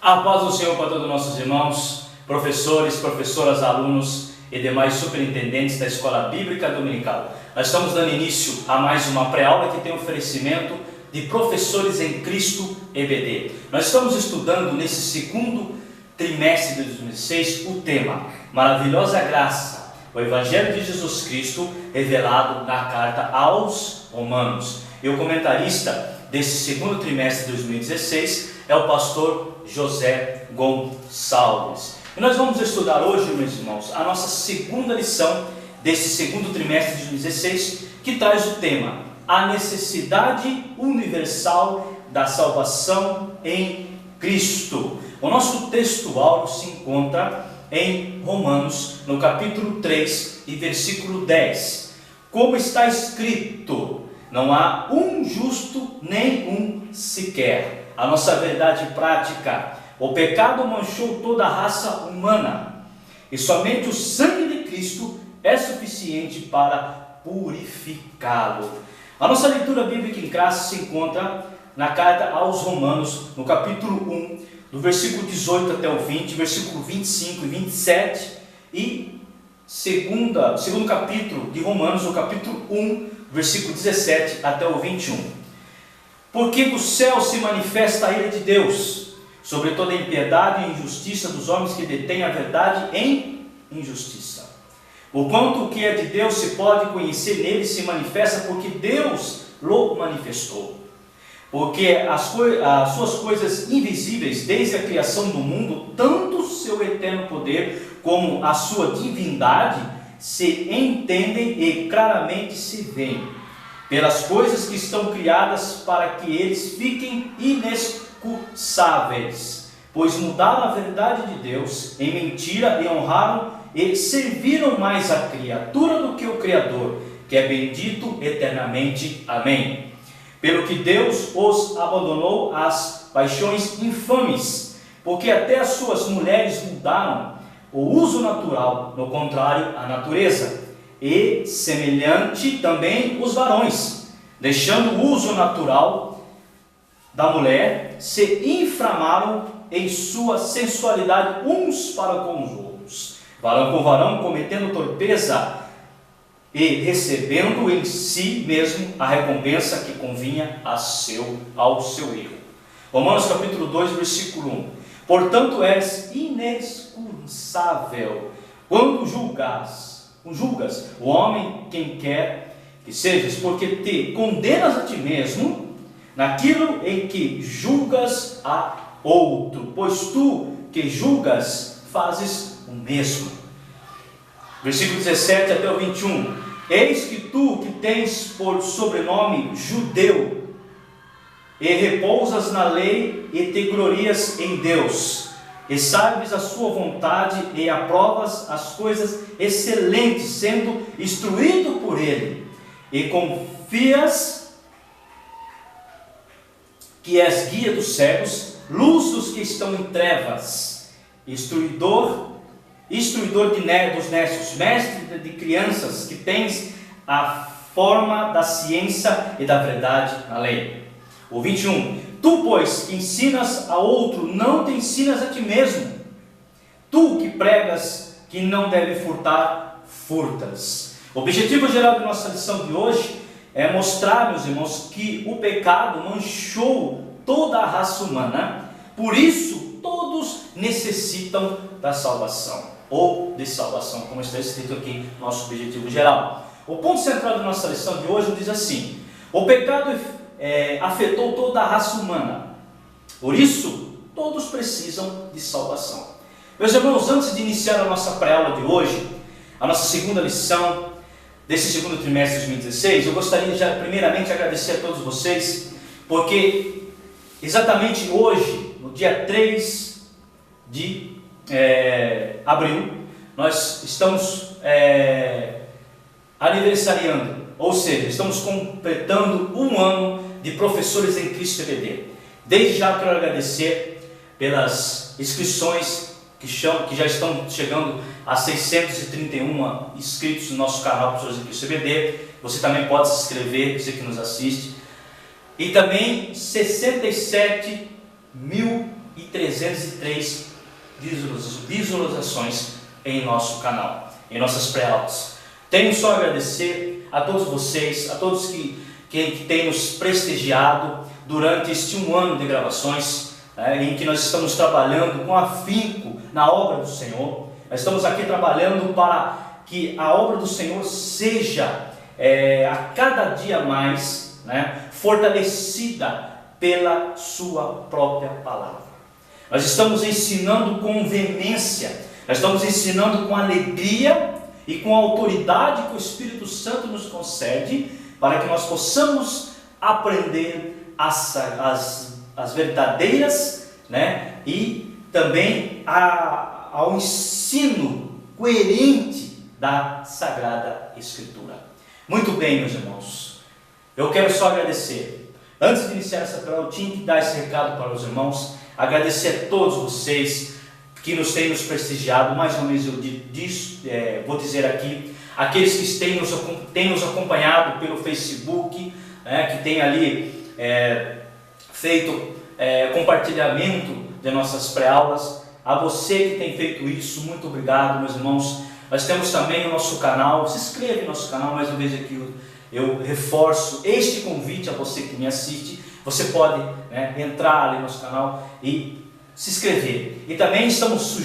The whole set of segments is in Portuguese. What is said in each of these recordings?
A paz do Senhor para todos os nossos irmãos, professores, professoras, alunos e demais superintendentes da Escola Bíblica Dominical. Nós estamos dando início a mais uma pré-aula que tem oferecimento de Professores em Cristo EBD. Nós estamos estudando nesse segundo trimestre de 2016 o tema Maravilhosa Graça, o Evangelho de Jesus Cristo revelado na carta aos Romanos. E o comentarista desse segundo trimestre de 2016 é o pastor José Gonçalves. E nós vamos estudar hoje, meus irmãos, a nossa segunda lição desse segundo trimestre de 2016, que traz o tema a necessidade universal da salvação em Cristo. O nosso texto áureo se encontra em Romanos, no capítulo 3 e versículo 10. Como está escrito: não há um justo, nem um sequer. A nossa verdade prática: o pecado manchou toda a raça humana, e somente o sangue de Cristo é suficiente para purificá-lo. A nossa leitura bíblica em classe se encontra na carta aos Romanos, no capítulo 1, do versículo 18 até o 20, versículo 25 e 27, e segundo capítulo de Romanos, no capítulo 1, versículo 17 até o 21. Porque do céu se manifesta a ira de Deus sobre toda a impiedade e injustiça dos homens que detêm a verdade em injustiça. Porquanto o que é de Deus se pode conhecer nele se manifesta porque Deus o manifestou. Porque as suas coisas invisíveis, desde a criação do mundo, tanto o seu eterno poder como a sua divindade, se entendem e claramente se veem, pelas coisas que estão criadas para que eles fiquem inexcusáveis, pois mudaram a verdade de Deus em mentira e honraram e serviram mais a criatura do que o Criador, que é bendito eternamente. Amém. Pelo que Deus os abandonou às paixões infames, porque até as suas mulheres mudaram o uso natural, no contrário à natureza, e semelhante também os varões, deixando o uso natural da mulher, se inflamaram em sua sensualidade uns para com os outros, varão com varão, cometendo torpeza e recebendo em si mesmo a recompensa que convinha ao seu erro. Romanos capítulo 2, versículo 1. Portanto és inexcusável quando julgas o homem quem quer que sejas, porque te condenas a ti mesmo naquilo em que julgas a outro, pois tu que julgas fazes o mesmo. Versículo 17 até o 21. Eis que tu que tens por sobrenome judeu, e repousas na lei e te glorias em Deus, e sabes a sua vontade e aprovas as coisas excelentes, sendo instruído por ele, e confias que és guia dos cegos, luz dos que estão em trevas, instruidor dos nécios, mestre de crianças, que tens a forma da ciência e da verdade na lei. O 21. Tu, pois, que ensinas a outro, não te ensinas a ti mesmo. Tu que pregas que não deve furtar, furtas. O objetivo geral da nossa lição de hoje é mostrar, meus irmãos, que o pecado manchou toda a raça humana, por isso todos necessitam da salvação, ou de salvação, como está escrito aqui no nosso objetivo geral. O ponto central da nossa lição de hoje diz assim: o pecado afetou toda a raça humana, por isso todos precisam de salvação. Meus irmãos, antes de iniciar a nossa pré-aula de hoje, a nossa segunda lição desse segundo trimestre de 2016, eu gostaria de primeiramente agradecer a todos vocês, porque exatamente hoje, no dia 3 de abril, nós estamos aniversariando, ou seja, estamos completando um ano de Professores em Cristo EBD. Desde já quero agradecer pelas inscrições que já estão chegando a 631 inscritos no nosso canal Professores em Cristo EBD. Você também pode se inscrever, você que nos assiste. E também 67 mil 303 visualizações em nosso canal, em nossas pré-aulas. Tenho só a agradecer a todos vocês, a todos que têm nos prestigiado durante este 1 ano de gravações, em que nós estamos trabalhando com afinco na obra do Senhor. Nós estamos aqui trabalhando para que a obra do Senhor seja a cada dia mais fortalecida pela sua própria palavra. Nós estamos ensinando com veemência, nós estamos ensinando com alegria e com a autoridade que o Espírito Santo nos concede, para que nós possamos aprender as verdadeiras, e também ao ensino coerente da Sagrada Escritura. Muito bem, meus irmãos, eu quero só agradecer. Antes de iniciar essa prova, eu tinha que dar esse recado para os irmãos, agradecer a todos vocês que nos têm nos prestigiado. Mais uma vez vou dizer aqui, aqueles que têm nos acompanhado pelo Facebook, que têm ali feito compartilhamento de nossas pré-aulas. A você que tem feito isso, muito obrigado, meus irmãos. Nós temos também o nosso canal. Se inscreva no nosso canal. Mais uma vez aqui eu reforço este convite a você que me assiste. Você pode entrar ali no nosso canal e se inscrever. E também estamos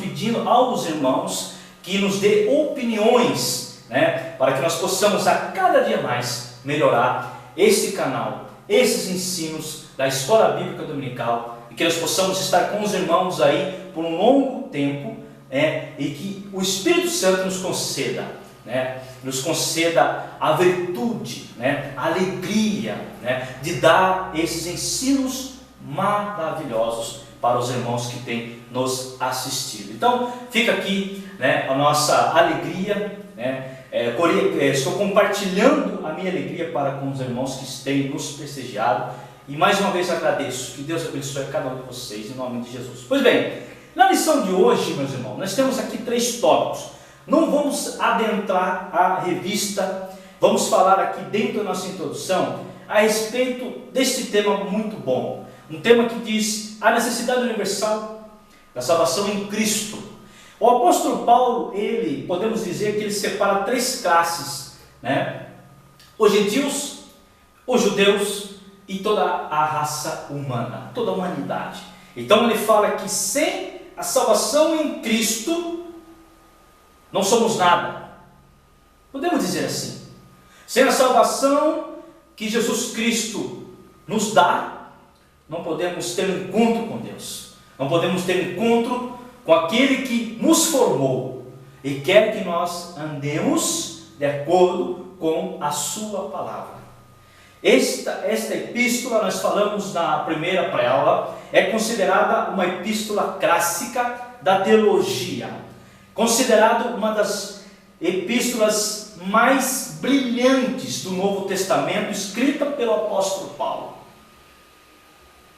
pedindo aos irmãos que nos dê opiniões, para que nós possamos a cada dia mais melhorar esse canal, esses ensinos da Escola Bíblica Dominical, e que nós possamos estar com os irmãos aí por um longo tempo, e que o Espírito Santo nos conceda a virtude, a alegria, de dar esses ensinos maravilhosos para os irmãos que têm nos assistido. Então, fica aqui a nossa alegria, estou compartilhando a minha alegria para com os irmãos que têm nos prestigiado, e mais uma vez agradeço. Que Deus abençoe cada um de vocês, em nome de Jesus. Pois bem, na lição de hoje, meus irmãos, nós temos aqui 3 tópicos. Não vamos adentrar a revista, vamos falar aqui dentro da nossa introdução a respeito deste tema muito bom. Um tema que diz a necessidade universal da salvação em Cristo. O apóstolo Paulo, podemos dizer que ele separa 3 classes, os gentios, os judeus e toda a raça humana, toda a humanidade. Então ele fala que sem a salvação em Cristo não somos nada. Podemos dizer assim. Sem a salvação que Jesus Cristo nos dá, não podemos ter um encontro com Deus. Não podemos ter um encontro com aquele que nos formou e quer que nós andemos de acordo com a sua palavra. Esta epístola, nós falamos na primeira pré-aula, é considerada uma epístola clássica da teologia, considerada uma das epístolas mais brilhantes do Novo Testamento, escrita pelo apóstolo Paulo.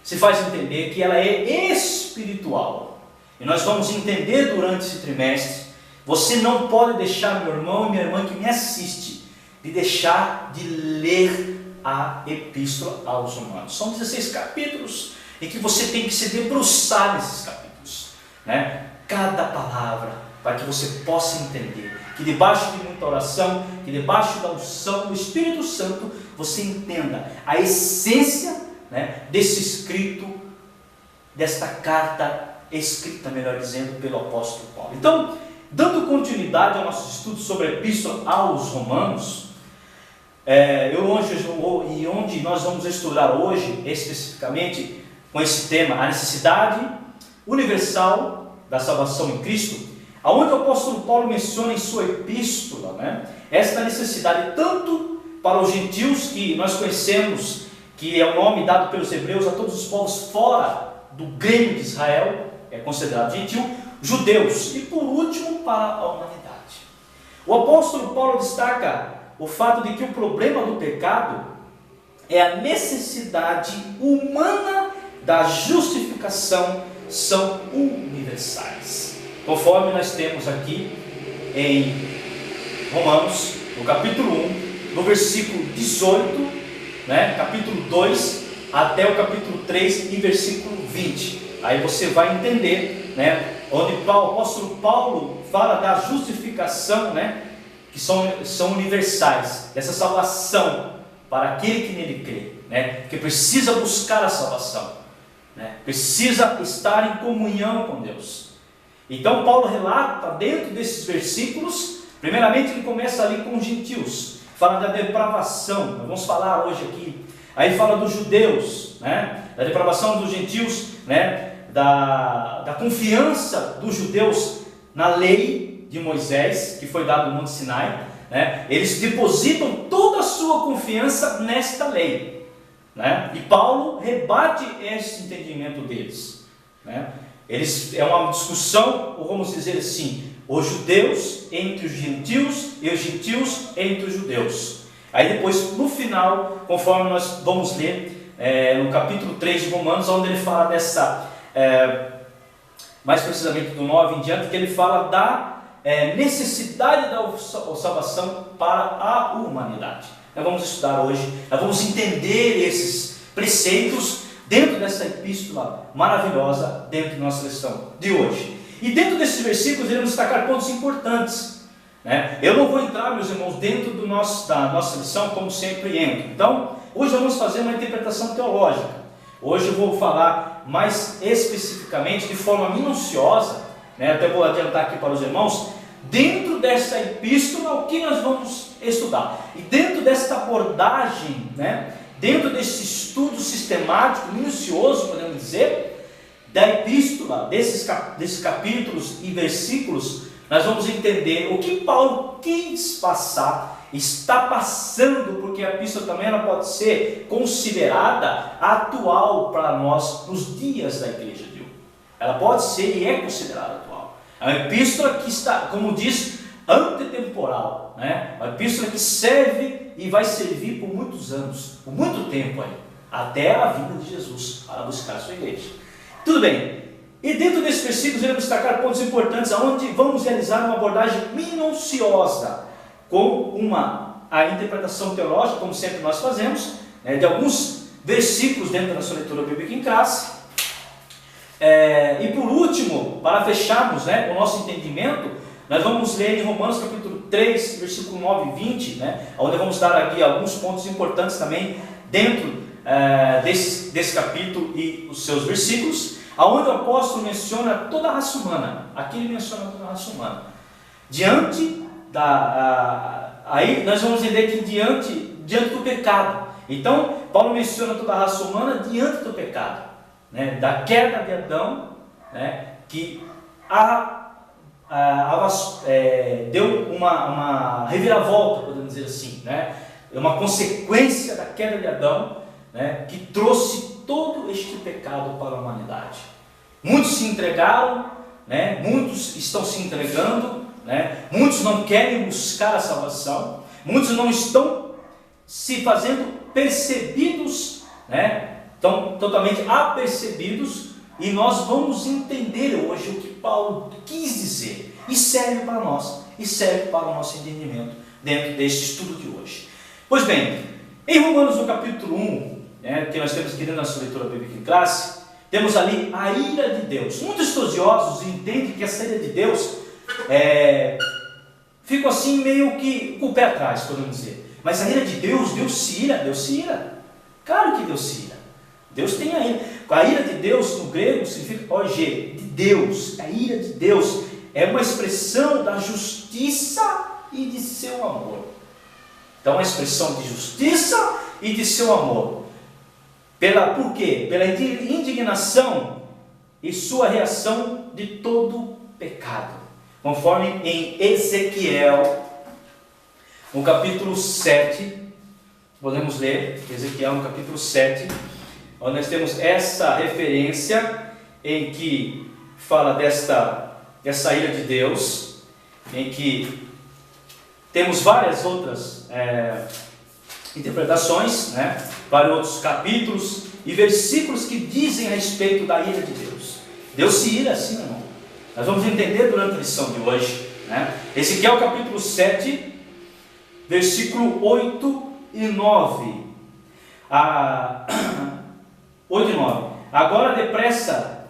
Se faz entender que ela é espiritual, e nós vamos entender durante esse trimestre. Você não pode deixar, meu irmão e minha irmã que me assiste, de deixar de ler a epístola aos Romanos. São 16 capítulos em que você tem que se debruçar nesses capítulos, cada palavra, para que você possa entender, que debaixo de muita oração, que debaixo da unção do Espírito Santo, você entenda a essência desse escrito, desta carta escrita, melhor dizendo, pelo apóstolo Paulo. Então, dando continuidade ao nosso estudo sobre a epístola aos Romanos, onde nós vamos estudar hoje, especificamente com esse tema, a necessidade universal da salvação em Cristo, aonde o apóstolo Paulo menciona em sua epístola, esta necessidade tanto para os gentios, que nós conhecemos, que é o nome dado pelos hebreus a todos os povos fora do grêmio de Israel, é considerado gentil, judeus, e por último para a humanidade. O apóstolo Paulo destaca o fato de que o problema do pecado é a necessidade humana da justificação, são universais. Conforme nós temos aqui em Romanos, no capítulo 1, no versículo 18, capítulo 2, até o capítulo 3 e versículo 20. Aí você vai entender, né, onde o apóstolo Paulo fala da justificação, né, que são universais, dessa salvação para aquele que nele crê, né, que precisa buscar a salvação, né, precisa estar em comunhão com Deus. Então Paulo relata dentro desses versículos, primeiramente ele começa ali com os gentios, fala da depravação, nós vamos falar hoje aqui. Aí fala dos judeus, né, da depravação dos gentios, né, da confiança dos judeus na lei de Moisés, que foi dado no Monte Sinai, né? Eles depositam toda a sua confiança nesta lei, né? E Paulo rebate esse entendimento deles, né? É uma discussão, ou vamos dizer assim, os judeus entre os gentios e os gentios entre os judeus. Aí depois, no final, conforme nós vamos ler no capítulo 3 de Romanos, onde ele fala dessa, mais precisamente do 9 em diante, que ele fala da necessidade da salvação para a humanidade. Nós vamos estudar hoje, nós vamos entender esses preceitos dentro dessa epístola maravilhosa, dentro da nossa lição de hoje. E dentro desses versículos, iremos destacar pontos importantes, né? Eu não vou entrar, meus irmãos, dentro da nossa lição, como sempre entro. Então, hoje vamos fazer uma interpretação teológica. Hoje eu vou falar mais especificamente, de forma minuciosa, né? Até vou adiantar aqui para os irmãos, dentro dessa epístola, o que nós vamos estudar. E dentro desta abordagem, né? Dentro desse estudo sistemático, minucioso, podemos dizer, da epístola, desses capítulos e versículos, nós vamos entender o que Paulo quis passar, está passando, porque a epístola também ela pode ser considerada atual para nós nos dias da igreja de hoje. Ela pode ser e é considerada atual. É uma epístola que está, como diz, antetemporal, né? Uma epístola que serve e vai servir por muitos anos, por muito tempo aí, até a vinda de Jesus para buscar a sua igreja. Tudo bem. E dentro desses versículos iremos destacar pontos importantes, onde vamos realizar uma abordagem minuciosa, com a interpretação teológica, como sempre nós fazemos, né, de alguns versículos dentro da nossa leitura bíblica em classe. E por último, para fecharmos, né, o nosso entendimento, nós vamos ler em Romanos capítulo 3, versículo 9 e 20, né, onde vamos dar aqui alguns pontos importantes também dentro desse capítulo e os seus versículos, aonde o apóstolo menciona toda a raça humana. Aqui ele menciona toda a raça humana. Aí nós vamos entender que diante do pecado. Então, Paulo menciona toda a raça humana diante do pecado, né, da queda de Adão, né, que deu uma reviravolta, podemos dizer assim, né, uma consequência da queda de Adão, né, que trouxe todo este pecado para a humanidade. Muitos se entregaram, né, muitos estão se entregando, né, muitos não querem buscar a salvação, muitos não estão se fazendo percebidos, né, estão totalmente apercebidos, e nós vamos entender hoje o que Paulo quis dizer, e serve para nós, e serve para o nosso entendimento dentro deste estudo de hoje. Pois bem, em Romanos no capítulo 1, né, que nós temos aqui dentro da nossa leitura bíblica em classe, temos ali a ira de Deus. Muitos estudiosos entendem que essa ira de Deus fica assim meio que com o pé atrás, podemos dizer. Mas a ira de Deus se ira. Claro que Deus se ira. Deus tem a ira. A ira de Deus no grego significa de Deus. A ira de Deus é uma expressão da justiça e de seu amor. Então, a expressão de justiça e de seu amor. Por quê? Pela indignação e sua reação de todo pecado. Conforme em Ezequiel, no capítulo 7, podemos ler Ezequiel no capítulo 7, onde nós temos essa referência em que fala dessa ira de Deus, em que temos várias outras interpretações, né, para outros capítulos e versículos que dizem a respeito da ira de Deus. Deus se ira assim, irmão. Nós vamos entender durante a lição de hoje, né? Ezequiel capítulo 7, versículo 8 e 9. 8 e 9. Agora depressa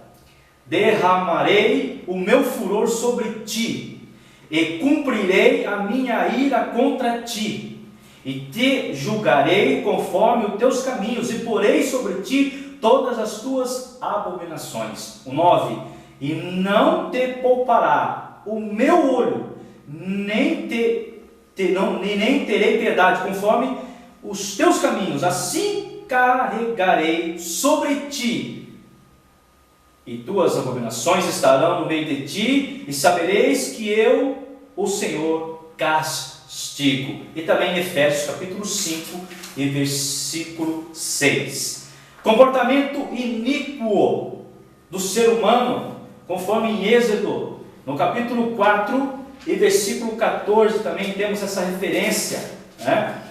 derramarei o meu furor sobre ti, e cumprirei a minha ira contra ti, e te julgarei conforme os teus caminhos, e porei sobre ti todas as tuas abominações. O 9. E não te poupará o meu olho, nem terei piedade, conforme os teus caminhos, assim carregarei sobre ti, e tuas abominações estarão no meio de ti, e sabereis que eu, o Senhor, castigo. E também em Efésios capítulo 5 e versículo 6. Comportamento iníquo do ser humano, conforme em Êxodo, no capítulo 4 e versículo 14, também temos essa referência, né,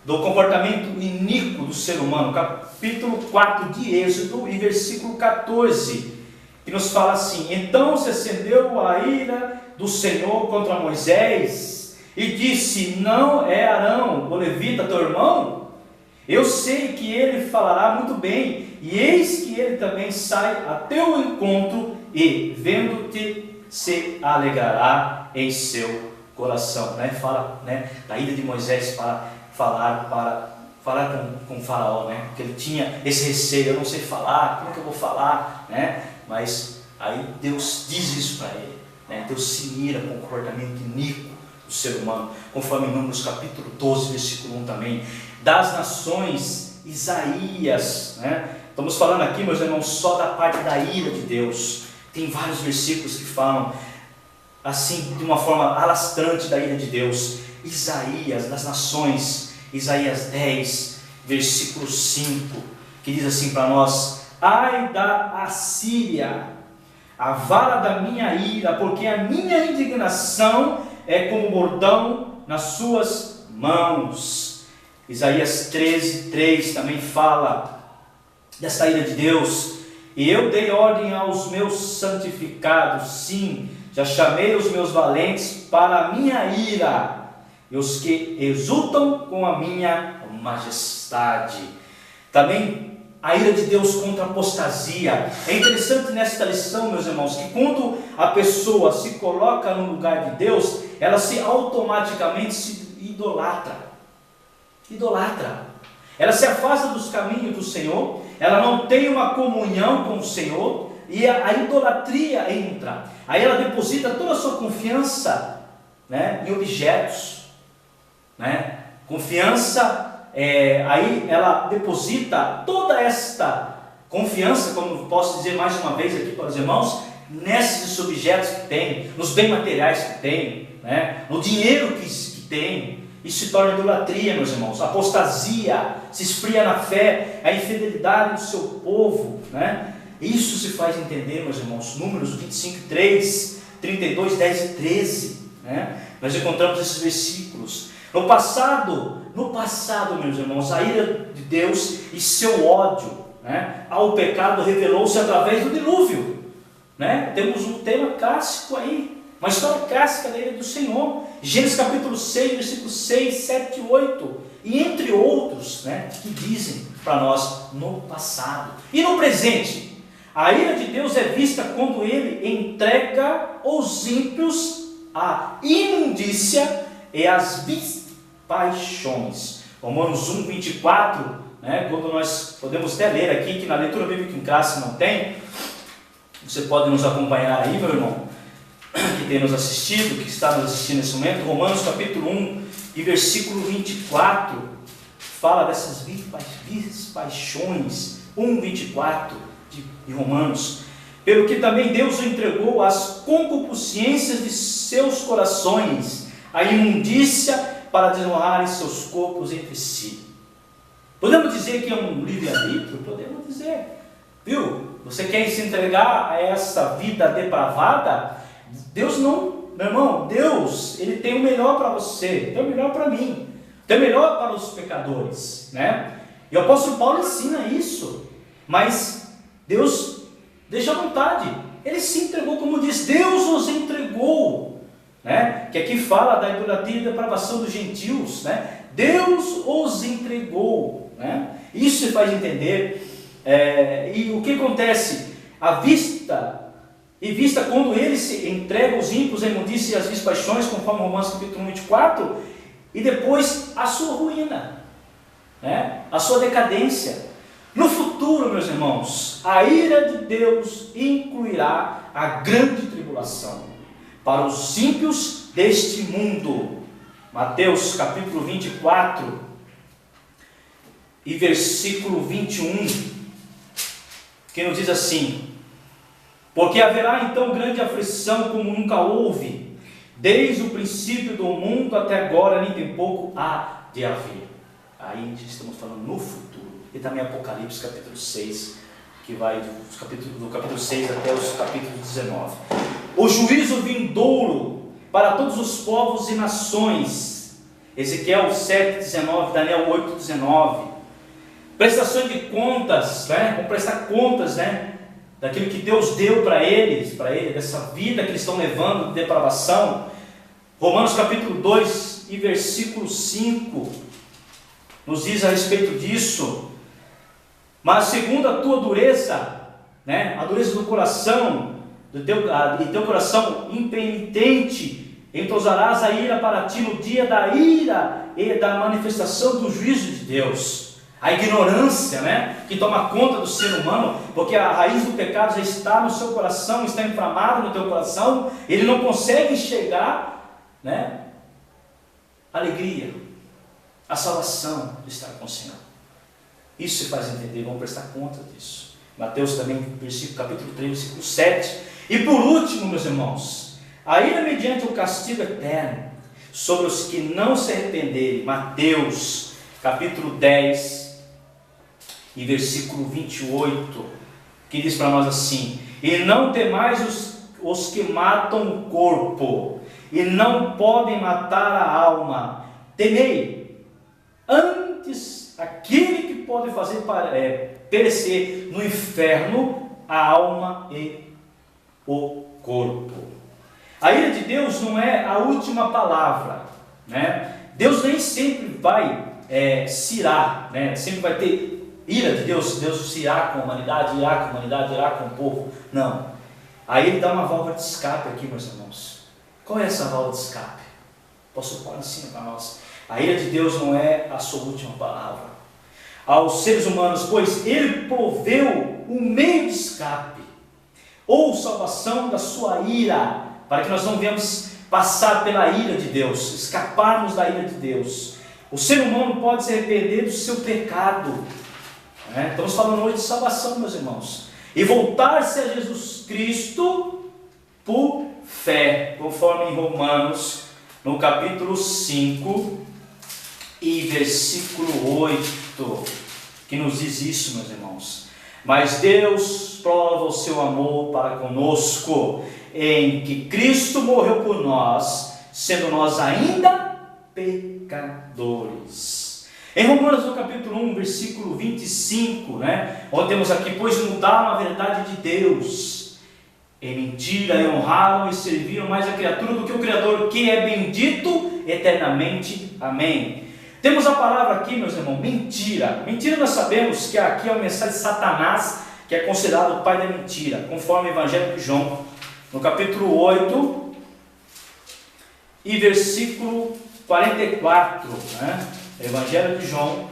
do comportamento iníquo do ser humano, capítulo 4 de Êxodo e versículo 14, que nos fala assim: então se acendeu a ira do Senhor contra Moisés, e disse: não é Arão, o levita, teu irmão? Eu sei que ele falará muito bem, e eis que ele também sai a teu encontro, e vendo-te se alegrará em seu coração. Né? Fala, né, da ira de Moisés para falar com o faraó, né? Porque ele tinha esse receio: eu não sei falar, como é que eu vou falar, né? Mas aí Deus diz isso para ele, né? Deus se ira com o comportamento iníquo do ser humano, conforme em Números capítulo 12, versículo 1 também. Das nações, Isaías, né? Estamos falando aqui, meus irmãos, só da parte da ira de Deus. Tem vários versículos que falam assim, de uma forma alastrante, da ira de Deus. Isaías, das nações, Isaías 10, versículo 5, que diz assim para nós: ai da Assíria, a vara da minha ira, porque a minha indignação é como bordão nas suas mãos. Isaías 13, 3 também fala dessa ira de Deus: e eu dei ordem aos meus santificados, sim, já chamei os meus valentes para a minha ira, e os que exultam com a minha majestade. Também a ira de Deus contra a apostasia. É interessante nesta lição, meus irmãos, que quando a pessoa se coloca no lugar de Deus, ela automaticamente se idolatra. Ela se afasta dos caminhos do Senhor, ela não tem uma comunhão com o Senhor, e a idolatria entra. Aí ela deposita toda a sua confiança, né, em objetos, né? Confiança, aí ela deposita toda esta confiança, como posso dizer mais uma vez aqui para os irmãos, nesses objetos que tem, nos bens materiais que tem, né? No dinheiro que tem. Isso se torna idolatria, meus irmãos. Apostasia, se esfria na fé, a infidelidade do seu povo, né? Isso se faz entender, meus irmãos. Números 25, 3, 32, 10 e 13, né? Nós encontramos esses versículos. No passado, meus irmãos, a ira de Deus e seu ódio, né, ao pecado revelou-se através do dilúvio, né? Temos um tema clássico aí, uma história clássica da ira do Senhor. Gênesis capítulo 6, versículos 6, 7 e 8, e entre outros, né, que dizem para nós no passado. E no presente, a ira de Deus é vista quando Ele entrega os ímpios à imundícia e às paixões. Romanos 1, 24, né, quando nós podemos até ler aqui, que na leitura bíblica em classe não tem, você pode nos acompanhar aí, meu irmão, que tem nos assistido, que está nos assistindo nesse momento. Romanos capítulo 1 e versículo 24, fala dessas paixões, 1, 24 de Romanos. Pelo que também Deus o entregou às concupiscências de seus corações, a imundícia, para desonrarem seus corpos entre si. Podemos dizer que é um livre-arbítrio? Podemos dizer. Viu? Você quer se entregar a essa vida depravada? Deus não, meu irmão, Deus, Ele tem o melhor para você, tem o melhor para mim, tem o melhor para os pecadores, né? E o apóstolo Paulo ensina isso, mas Deus deixa à vontade. Ele se entregou, como diz, Deus os entregou, né? Que aqui fala da idolatria e depravação dos gentios, né? Deus os entregou, né? Isso se faz entender E o que acontece? Vista quando ele se entrega os ímpios, a imundícia e as vis paixões, conforme Romanos capítulo 24, e depois a sua ruína, né? A sua decadência. No futuro, meus irmãos, a ira de Deus incluirá a grande tribulação para os ímpios deste mundo. Mateus capítulo 24 e versículo 21, que nos diz assim: porque haverá então grande aflição como nunca houve, desde o princípio do mundo até agora, nem tem pouco há de haver. Aí estamos falando no futuro. E também Apocalipse capítulo 6, que vai do capítulo 6 até os capítulos 19. O juízo vindouro para todos os povos e nações. Ezequiel 7, 19, Daniel 8, 19. Prestação de contas, né? Vamos prestar contas, né? Daquilo que Deus deu para eles, dessa vida que eles estão levando de depravação. Romanos capítulo 2 e versículo 5 nos diz a respeito disso. Mas segundo a tua dureza, né, a dureza do coração, e teu coração impenitente, entossarás a ira para ti no dia da ira e da manifestação do juízo de Deus. A ignorância, né, que toma conta do ser humano, porque a raiz do pecado já está no seu coração, está inflamado no teu coração, ele não consegue enxergar, né, a alegria, a salvação de estar com o Senhor. Isso se faz entender, vamos prestar conta disso. Mateus também, capítulo 3, versículo 7. E por último, meus irmãos, a ira mediante o castigo eterno sobre os que não se arrependerem. Mateus capítulo 10 e versículo 28, que diz para nós assim: e não temais os que matam o corpo, e não podem matar a alma. Temei antes aquele que pode fazer perecer no inferno a alma e o corpo. A ira de Deus não é a última palavra, né? Deus nem sempre vai se irar, né? Sempre vai ter ira de Deus. Deus se irá com a humanidade, irá com o povo. Não. Aí ele dá uma válvula de escape aqui, meus irmãos. Qual é essa válvula de escape? O apóstolo Paulo ensina para nós. A ira de Deus não é a sua última palavra aos seres humanos, pois ele proveu um meio de escape ou salvação da sua ira, para que nós não venhamos passar pela ira de Deus, escaparmos da ira de Deus. O ser humano pode se arrepender do seu pecado, né? Estamos falando hoje de salvação, meus irmãos, e voltar-se a Jesus Cristo por fé, conforme em Romanos, no capítulo 5 e versículo 8, que nos diz isso, meus irmãos. Mas Deus prova o seu amor para conosco, em que Cristo morreu por nós, sendo nós ainda pecadores. Em Romanos no capítulo 1, versículo 25, né, onde temos aqui: pois mudaram a verdade de Deus em mentira, e honraram e serviram mais a criatura do que o Criador, que é bendito eternamente. Amém. Temos a palavra aqui, meus irmãos, mentira. Mentira, nós sabemos que aqui é uma mensagem de Satanás, que é considerado o pai da mentira, conforme o Evangelho de João, no capítulo 8 e versículo 44, né? Evangelho de João,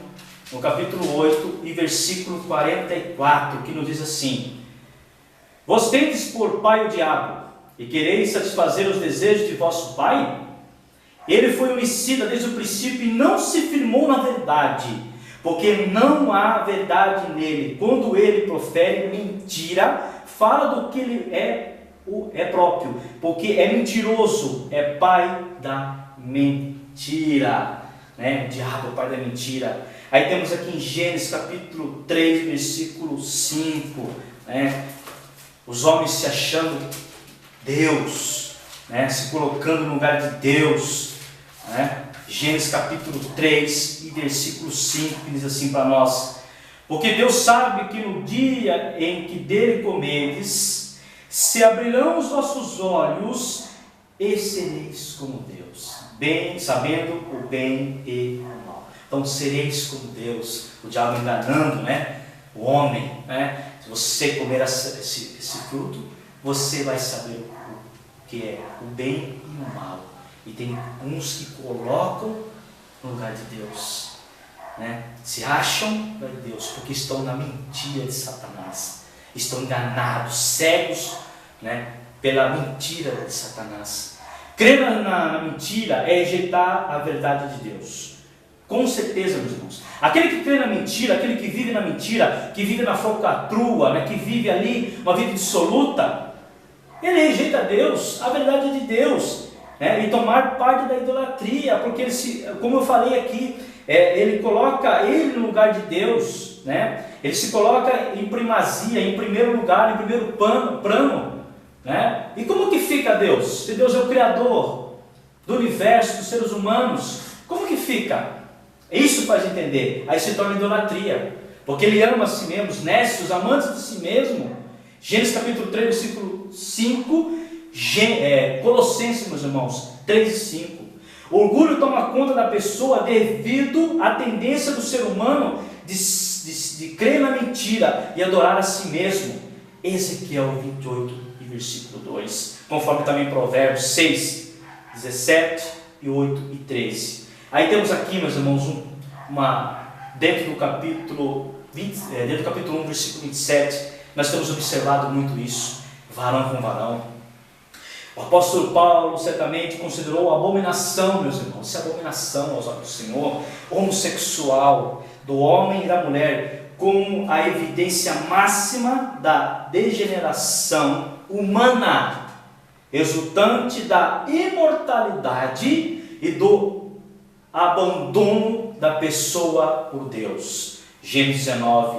no capítulo 8 e versículo 44, que nos diz assim: vós tendes por pai o diabo, e quereis satisfazer os desejos de vosso pai? Ele foi homicida desde o princípio e não se firmou na verdade, porque não há verdade nele. Quando ele profere mentira, fala do que ele é próprio, porque é mentiroso, é pai da mentira, né? O diabo é o pai da mentira. Aí temos aqui em Gênesis capítulo 3, versículo 5, né? Os homens se achando Deus, né? Se colocando no lugar de Deus, né? Gênesis capítulo 3 e versículo 5, que diz assim para nós: porque Deus sabe que no dia em que dele comedes, se abrirão os vossos olhos e sereis como Deus, bem sabendo o bem e o mal. Então sereis como Deus. O diabo enganando, né, o homem, né? Se você comer esse fruto, você vai saber o que é o bem e o mal. E tem uns que colocam no lugar de Deus, né? Se acham no lugar de Deus, porque estão na mentira de Satanás. Estão enganados, cegos, né, pela mentira de Satanás. Crer na mentira é rejeitar a verdade de Deus. Com certeza, meus irmãos. Aquele que crê na mentira, aquele que vive na mentira, que vive na falcatrua, né, que vive ali uma vida dissoluta, ele rejeita Deus, a verdade de Deus, né, e tomar parte da idolatria, porque ele como eu falei aqui, ele coloca ele no lugar de Deus, né? Ele se coloca em primazia, em primeiro lugar, em primeiro plano, né? E como que fica Deus? Se Deus é o Criador do universo, dos seres humanos, como que fica? Isso faz entender, aí se torna idolatria, porque ele ama a si mesmo, os nécios, amantes de si mesmo. Gênesis capítulo 3, versículo 5, Colossenses, meus irmãos, 3 e 5. O orgulho toma conta da pessoa devido à tendência do ser humano de crer na mentira e adorar a si mesmo. Ezequiel 28 e versículo 2, conforme também Provérbios 6, 17 e 8 e 13. Aí temos aqui, meus irmãos, dentro do capítulo 1, versículo 27, nós temos observado muito isso, varão com varão. O apóstolo Paulo certamente considerou abominação, meus irmãos, isso é abominação aos olhos do Senhor, homossexual, do homem e da mulher, como a evidência máxima da degeneração humana, resultante da imortalidade e do abandono da pessoa por Deus. Gênesis 19,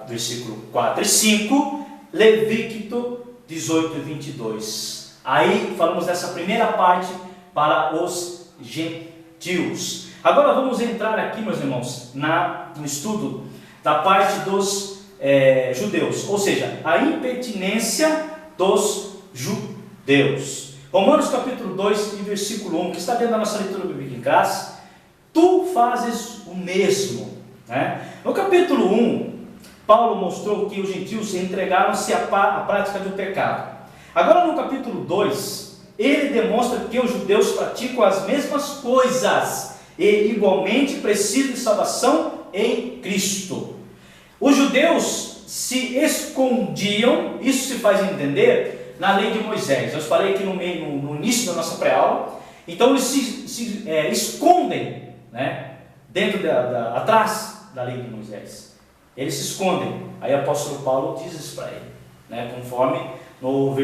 versículo 4 e 5, Levítico 18 e 22. Aí falamos dessa primeira parte para os gentios. Agora vamos entrar aqui, meus irmãos, no estudo da parte dos judeus, ou seja, a impertinência dos judeus. Romanos capítulo 2 e versículo 1, que está dentro da nossa leitura bíblica em casa. Tu fazes o mesmo, né? No capítulo 1, Paulo mostrou que os gentios entregaram-se à prática do pecado. Agora no capítulo 2, ele demonstra que os judeus praticam as mesmas coisas e igualmente precisam de salvação em Cristo. Os judeus se escondiam, isso se faz entender na lei de Moisés. Eu falei aqui no início da nossa pré-aula. Então eles se escondem, né, atrás da lei de Moisés. Eles se escondem. Aí o apóstolo Paulo diz isso para ele, né, conforme no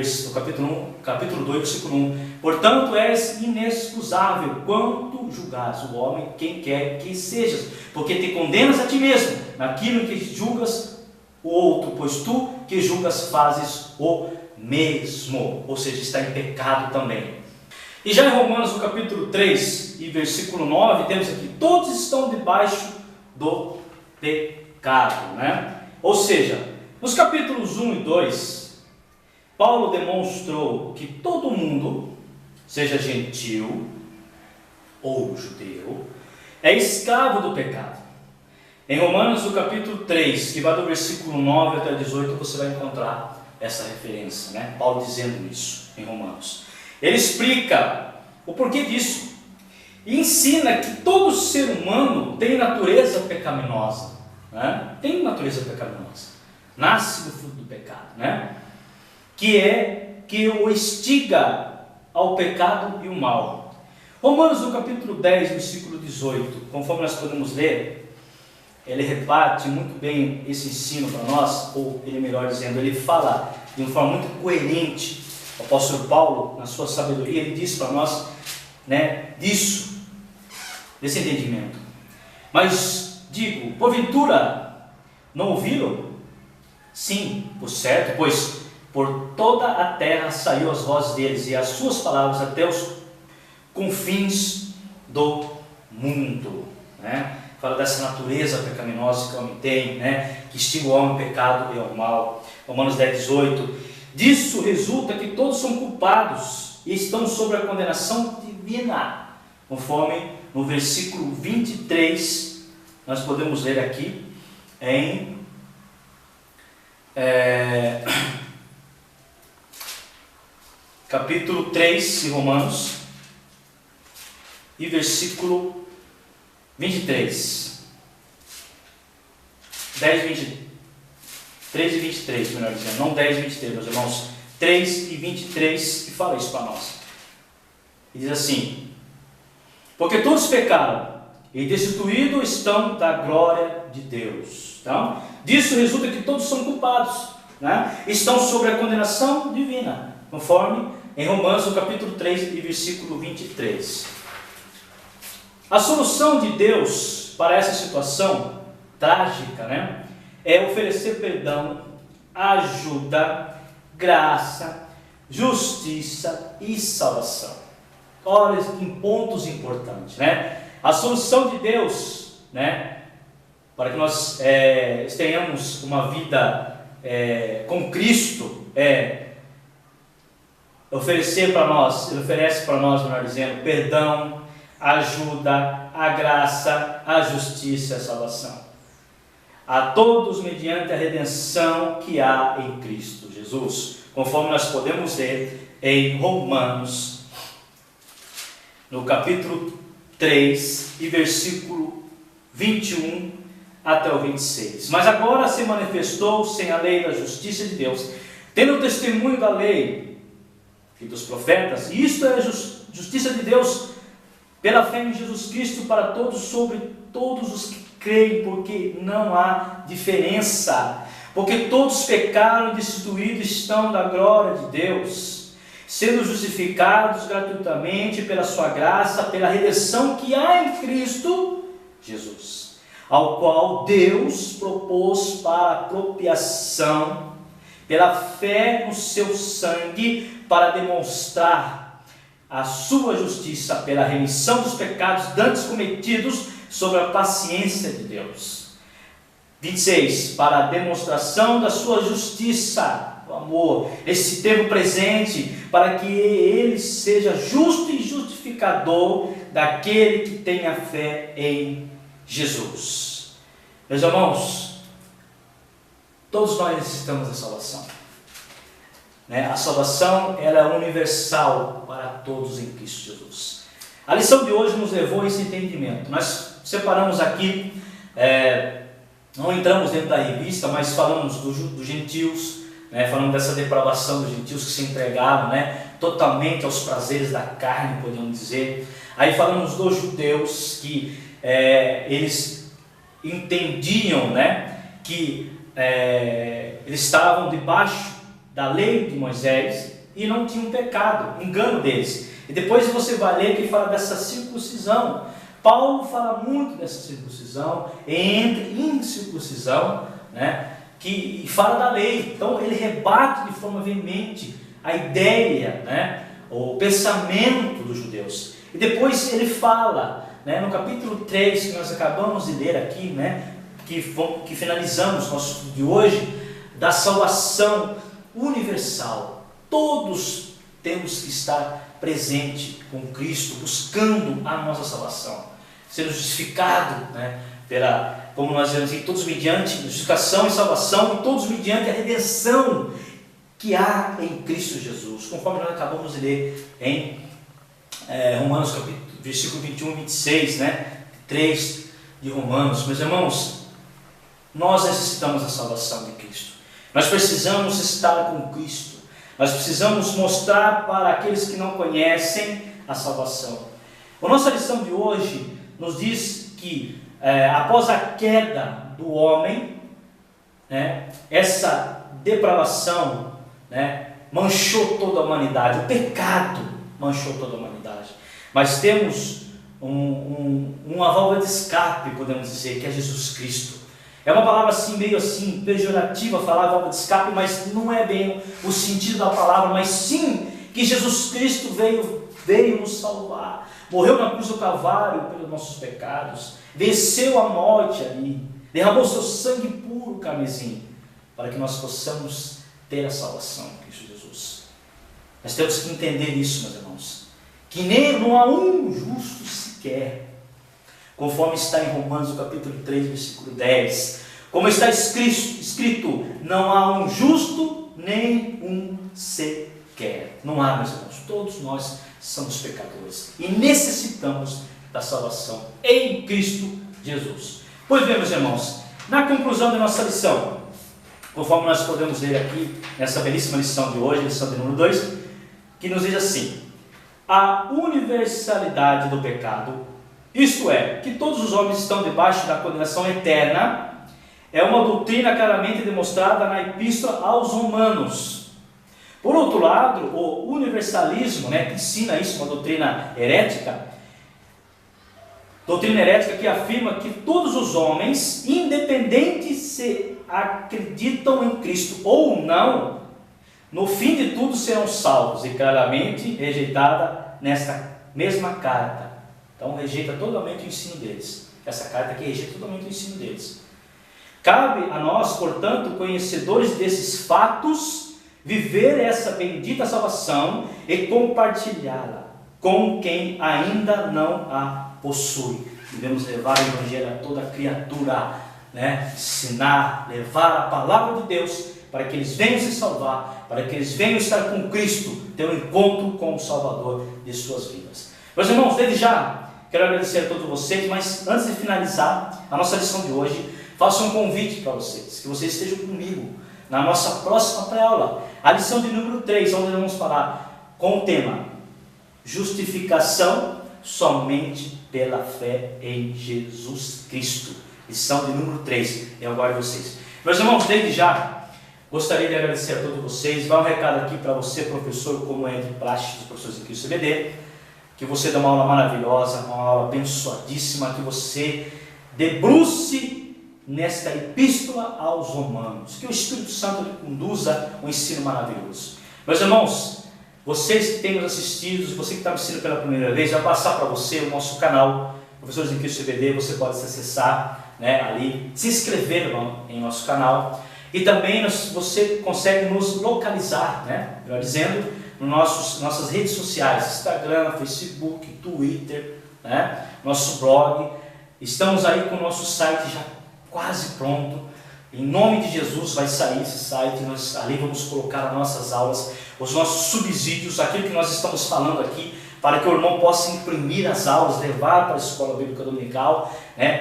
capítulo 2, versículo 1. Portanto, és inexcusável quanto julgares o homem, quem quer que sejas, porque te condenas a ti mesmo, naquilo que julgas o outro, pois tu que julgas fazes o mesmo, ou seja, está em pecado também. E já em Romanos, no capítulo 3 e versículo 9, temos aqui, todos estão debaixo do pecado, né? Ou seja, nos capítulos 1 e 2, Paulo demonstrou que todo mundo, seja gentil ou judeu, é escravo do pecado. Em Romanos, no capítulo 3, que vai do versículo 9 até 18, você vai encontrar essa referência, né? Paulo dizendo isso em Romanos. Ele explica o porquê disso e ensina que todo ser humano tem natureza pecaminosa, né? Tem natureza pecaminosa, nasce do fruto do pecado, né? Que o instiga ao pecado e o mal. Romanos, no capítulo 10, versículo 18, conforme nós podemos ler, ele rebate muito bem esse ensino para nós, ou ele melhor dizendo, ele fala de uma forma muito coerente. O apóstolo Paulo, na sua sabedoria, ele diz para nós, né, desse entendimento. Mas digo, porventura, não ouviram? Sim, por certo, pois por toda a terra saiu as vozes deles e as suas palavras até os confins do mundo, né? Fala dessa natureza pecaminosa que o homem tem, né? Que instiga o homem ao pecado e ao mal. Romanos 10, 18. Disso resulta que todos são culpados e estão sob a condenação divina, conforme no versículo 23 nós podemos ler aqui em capítulo 3 de Romanos e versículo 23. 3 e 23, melhor dizendo, não 10 e 23, meus irmãos. 3 e 23, que fala isso para nós. E diz assim: porque todos pecaram e destituídos estão da glória de Deus. Então, disso resulta que todos são culpados, né? Estão sob a condenação divina, conforme em Romanos, no capítulo 3 e versículo 23. A solução de Deus para essa situação trágica, né, é oferecer perdão, ajuda, graça, justiça e salvação. Olha, em pontos importantes, né? A solução de Deus, né, para que nós tenhamos uma vida com Cristo, oferece para nós, melhor dizendo, perdão, ajuda, a graça, a justiça e a salvação. A todos mediante a redenção que há em Cristo Jesus, conforme nós podemos ler em Romanos, no capítulo 3 e versículo 21 até o 26. Mas agora se manifestou sem a lei da justiça de Deus, tendo o testemunho da lei e dos profetas, e isto é a justiça de Deus pela fé em Jesus Cristo para todos, sobre todos os que creem, porque não há diferença, porque todos pecaram e destituídos estão da glória de Deus, sendo justificados gratuitamente pela sua graça, pela redenção que há em Cristo Jesus, ao qual Deus propôs para apropriação, pela fé no seu sangue, para demonstrar a sua justiça pela remissão dos pecados dantes cometidos sobre a paciência de Deus. 26. Para a demonstração da sua justiça, o amor, esse tempo presente, para que ele seja justo e justificador daquele que tem a fé em Jesus. Meus irmãos, todos nós necessitamos da salvação. A salvação, ela é universal para todos em Cristo Jesus. A lição de hoje nos levou a esse entendimento. Nós separamos aqui, não entramos dentro da revista, mas falamos dos gentios, falamos dessa depravação dos gentios que se entregaram, totalmente aos prazeres da carne, podemos dizer. Aí falamos dos judeus, que eles entendiam, que eles estavam debaixo da lei de Moisés e não tinham pecado, engano deles. E depois você vai ler que fala dessa circuncisão. Paulo fala muito dessa circuncisão, entre incircuncisão, que fala da lei. Então ele rebate de forma veemente a ideia, o pensamento dos judeus. E depois ele fala, no capítulo 3, que nós acabamos de ler aqui, que finalizamos nosso estudo de hoje, da salvação universal. Todos temos que estar presente com Cristo, buscando a nossa salvação, sendo justificado, como nós dizemos aqui, todos mediante justificação e salvação, e todos mediante a redenção que há em Cristo Jesus, conforme nós acabamos de ler em Romanos, versículo 21 e 26, 3 de Romanos. Meus irmãos, nós necessitamos da salvação de Cristo. Nós precisamos estar com Cristo. Nós precisamos mostrar para aqueles que não conhecem a salvação. A nossa lição de hoje nos diz que após a queda do homem, essa depravação manchou toda a humanidade. O pecado manchou toda a humanidade. Mas temos uma válvula de escape, podemos dizer, que é Jesus Cristo. É uma palavra assim, meio assim, pejorativa, falar válvula de escape, mas não é bem o sentido da palavra, mas sim que Jesus Cristo veio nos salvar, morreu na cruz do Calvário pelos nossos pecados, venceu a morte ali, derramou seu sangue puro, carmesim, para que nós possamos ter a salvação em Cristo Jesus. Nós temos que entender isso, meus irmãos, que não há um justo sequer, conforme está em Romanos, capítulo 3, versículo 10, Como está escrito, não há um justo nem um sequer. Não há, meus irmãos. Todos nós somos pecadores e necessitamos da salvação em Cristo Jesus. Pois bem, meus irmãos, na conclusão da nossa lição, conforme nós podemos ler aqui nessa belíssima lição de hoje, lição de número 2, que nos diz assim: a universalidade do pecado, isto é, que todos os homens estão debaixo da condenação eterna, é uma doutrina claramente demonstrada na Epístola aos Romanos. Por outro lado, o universalismo, que ensina isso, uma doutrina herética que afirma que todos os homens, independente se acreditam em Cristo ou não, no fim de tudo serão salvos, e claramente rejeitada nesta mesma carta. Então rejeita totalmente o ensino deles. Essa carta aqui rejeita totalmente o ensino deles. Cabe a nós, portanto, conhecedores desses fatos, viver essa bendita salvação e compartilhá-la com quem ainda não a possui. Devemos levar o Evangelho a toda criatura, ensinar, levar a palavra de Deus, para que eles venham se salvar, para que eles venham estar com Cristo, ter um encontro com o Salvador de suas vidas. Meus irmãos, desde já, quero agradecer a todos vocês, mas antes de finalizar a nossa lição de hoje, faço um convite para vocês, que vocês estejam comigo na nossa próxima pré-aula, a lição de número 3, onde nós vamos falar com o tema justificação somente pela fé em Jesus Cristo. Lição de número 3, eu aguardo vocês. Meus irmãos, desde já, gostaria de agradecer a todos vocês. Vai um recado aqui para você, professor, como é de praxe dos professores aqui do CBD, que você dê uma aula maravilhosa, uma aula abençoadíssima, que você debruce nesta epístola aos Romanos, que o Espírito Santo lhe conduza um ensino maravilhoso. Meus irmãos, vocês que têm nos assistido, você que está me assistindo pela primeira vez, vai passar para você o nosso canal, Professores em Cristo CBD, você pode se acessar ali, se inscrever em nosso canal, e também você consegue nos localizar, melhor dizendo, nas nossas redes sociais, Instagram, Facebook, Twitter, nosso blog. Estamos aí com o nosso site já quase pronto. Em nome de Jesus vai sair esse site, nós ali vamos colocar as nossas aulas, os nossos subsídios, aquilo que nós estamos falando aqui, para que o irmão possa imprimir as aulas, levar para a Escola Bíblica Dominical,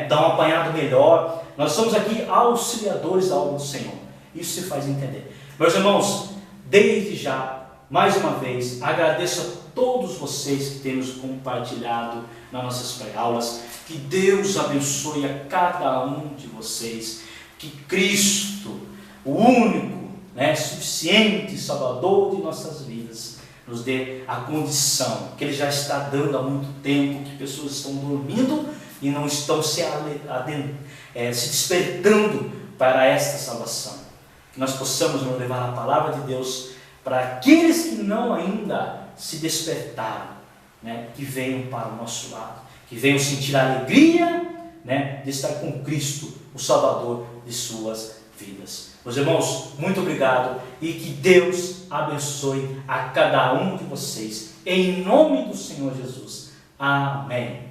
dar um apanhado melhor. Nós somos aqui auxiliadores da obra do Senhor, isso se faz entender. Meus irmãos, desde já, mais uma vez, agradeço a todos vocês que têm nos compartilhado nas nossas pré-aulas. Que Deus abençoe a cada um de vocês. Que Cristo, o único, suficiente Salvador de nossas vidas, nos dê a condição que Ele já está dando há muito tempo, que pessoas estão dormindo e não estão se despertando para esta salvação. Que nós possamos levar a palavra de Deus para aqueles que não ainda se despertaram, que venham para o nosso lado, que venham sentir a alegria de estar com Cristo, o Salvador de suas vidas. Meus irmãos, muito obrigado e que Deus abençoe a cada um de vocês, em nome do Senhor Jesus. Amém.